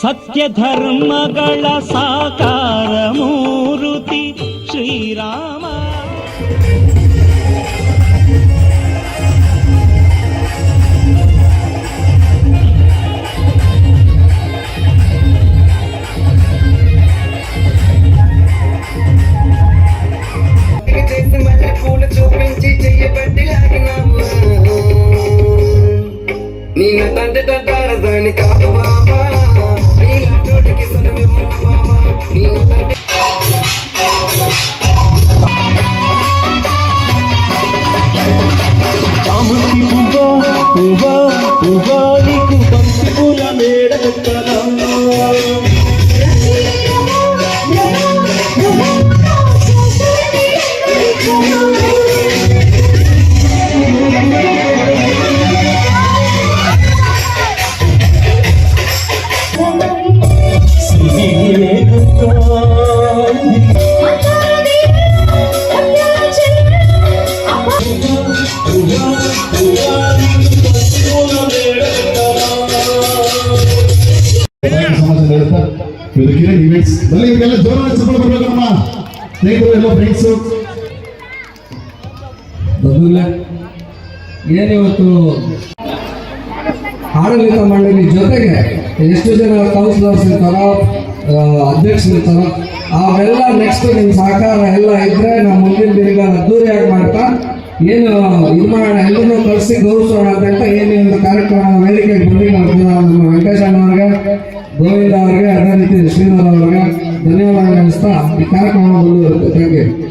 ಸತ್ಯ ಧರ್ಮಗಳ ಸಾಕಾರ ಮೂರುತಿ ಶ್ರೀರಾಮ. చూపించి చెయ్యబట్టి నిన్న తండ్రి తంటారదాని కాదు బాబా నీలాంటి సొనమివ్వ బాబా నిన్న తండ్రి చాముండి పువ్వా నీకు బంతి పూల మేడ కొత్తదా ಇವರಿಗೆಲ್ಲ ಜೋರಾದ ಚಪ್ಪಳ ಬರ್ಬೇಕಮ್ಮ. ಸ್ನೇಹಿತರು ಎಲ್ಲ ಫ್ರೆಂಡ್ಸು ಏನಿವತ್ತು ಆಡಳಿತ ಮಂಡಳಿ ಜೊತೆಗೆ ಎಷ್ಟು ಜನ ಕೌನ್ಸಿಲರ್ಸ್ ಇರ್ತಾರೋ, ಅಧ್ಯಕ್ಷರು ಇರ್ತಾರೋ, ಅವೆಲ್ಲ ನೆಕ್ಸ್ಟ್ ನಿಮ್ಮ ಸಹಕಾರ ಎಲ್ಲ ಇದ್ರೆ ನಾವು ಮುಂದಿನ ದಿನಗಳ ಅದ್ದೂರಿಯಾಗಿ ಮಾಡ್ತಾ ಏನು ಇದು ಮಾಡೋಣ, ಎಲ್ಲರೂ ಕಳಿಸಿ ಗೌರವಿಸೋಣ ಅಂತ ಏನು ಒಂದು ಕಾರ್ಯಕ್ರಮ ವೇದಿಕೆಗೆ ಬಂದಿಲ್ಲ ನಮ್ಮ ವೆಂಕಟೇಶ್ ಅಣ್ಣವ್ರಿಗೆ, ಗೋವಿಂದ ಅವ್ರಿಗೆ, ಅದೇ ರೀತಿ ಶ್ರೀನಿವಾಸ್ ಅವ್ರಿಗೆ ಧನ್ಯವಾದ ತಿಳಿಸ್ತಾ ಈ ಕಾರ್ಯಕ್ರಮ ಮುಂದುವರುತ್ತೆ. Thank you.